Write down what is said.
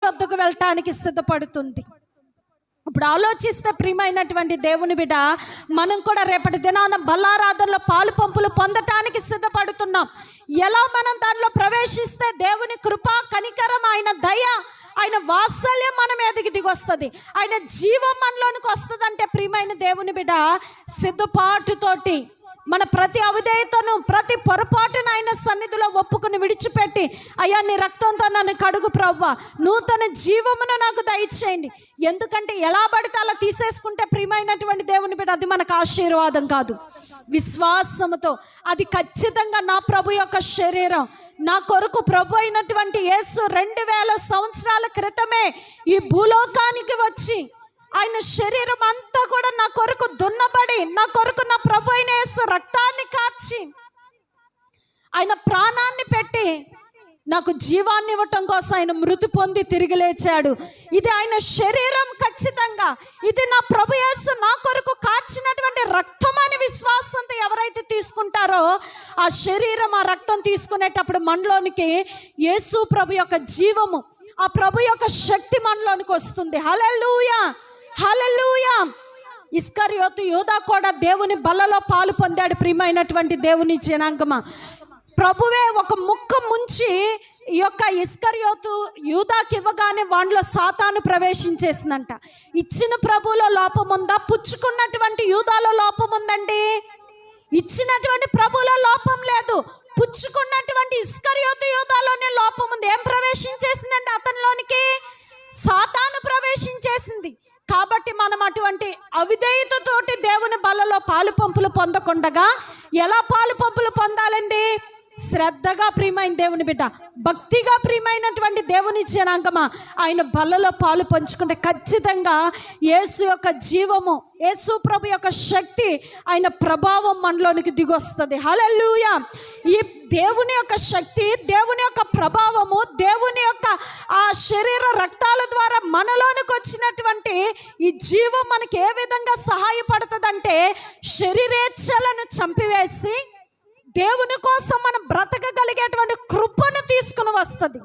వద్దకు వెళ్ళటానికి సిద్ధపడుతుంది. ఇప్పుడు ఆలోచిస్తే ప్రియమైనటువంటి దేవుని బిడ్డ, మనం కూడా రేపటి దినాన బల్లారాధనలో పాలు పంపులు పొందటానికి సిద్ధపడుతున్నాం. ఎలా మనం దానిలో ప్రవేశిస్తే దేవుని కృప, కనికరం, ఆయన దయ, ఆయన వాత్సల్యం మన మీదకి దిగొస్తుంది, ఆయన జీవం మనలోనికి వస్తుంది. అంటే ప్రియమైన దేవుని బిడ్డ, సిద్ధపాటుతోటి మన ప్రతి అవిధేయతను, ప్రతి పొరపాటును ఆయన సన్నిధిలో ఒప్పుకుని విడిచిపెట్టి, అయ్యా నీ రక్తంతో నన్ను కడుగు ప్రభువా, నూతన జీవమును నాకు దయచేయండి. ఎందుకంటే ఎలా పడితే అలా తీసేసుకుంటే ప్రియమైనటువంటి దేవుని బిడ్డ, అది మనకు ఆశీర్వాదం కాదు. విశ్వాసముతో అది ఖచ్చితంగా నా ప్రభు యొక్క శరీరం, నా కొరకు ప్రభు అయినటువంటి యేసు 2000 సంవత్సరాల క్రితమే ఈ భూలోకానికి వచ్చి ఆయన శరీరం అంతా కూడా నా కొరకు దున్నబడి, నా కొరకు నా ప్రభు అయిన యేసు రక్తాన్ని కార్చి ఆయన ప్రాణాన్ని పెట్టి నాకు జీవాన్ని ఇవ్వటం కోసం ఆయన మృతి పొంది తిరిగి లేచాడు. ఇది ఆయన శరీరం ఖచ్చితంగా. ఇది నా ప్రభు యేసు నా కొరకు కార్చినటువంటి రక్తం అని విశ్వాసంతో ఎవరైతే తీసుకుంటారో ఆ శరీరం, ఆ రక్తం తీసుకునేటప్పుడు మనలోనికి యేసు ప్రభు యొక్క జీవము, ఆ ప్రభు యొక్క శక్తి మనలోనికి వస్తుంది. హల్లెలూయా, హల్లెలూయా. ఇస్కరియోతు యూదా కూడా దేవుని బల్లలో పాలు పొందాడు. ప్రియమైనటువంటి దేవుని జనాంగమా, ప్రభువే ఒక ముక్క ముంచి ఈ యొక్క ఇస్కరియోతు యూదాకి ఇవ్వగానే వాడిలో సాతాను ప్రవేశించేసిందంట. ఇచ్చిన ప్రభువులో లోపం ఉందా? పుచ్చుకున్నటువంటి యూదాలో లోపం ఉందండి. ఇచ్చినటువంటి ప్రభువులో లోపం లేదు, పుచ్చుకున్నటువంటి ఇస్కరియోతు యూదాలోనే లోపం ఉంది. ఏం ప్రవేశించేసిందంటే అతనిలోనికి సాతాను ప్రవేశించేసింది. కాబట్టి మనం అటువంటి అవిధేయతతోటి దేవుని బల్లలో పాలు పంపులు పొందకుండగా ఎలా పాలు పంపులు పొందాలండి? శ్రద్ధగా ప్రియమైన దేవుని బిడ్డ, భక్తిగా ప్రియమైనటువంటి దేవుని జనాంగమా, ఆయన బల్లలో పాలు పంచుకుంటే ఖచ్చితంగా యేసు యొక్క జీవము, యేసు ప్రభు యొక్క శక్తి, ఆయన ప్రభావం మనలోనికి దిగొస్తుంది. హల్లెలూయా. ఈ దేవుని యొక్క శక్తి, దేవుని యొక్క ప్రభావము, దేవుని యొక్క ఆ శరీర రక్తాల ద్వారా మనలోనికి వచ్చినటువంటి ఈ జీవం మనకి ఏ విధంగా సహాయపడుతుందంటే, శరీరేచ్ఛలను చంపివేసి దేవుని కోసం మనం బ్రతకగలిగేటువంటి కృపను తీసుకుని వస్తుంది.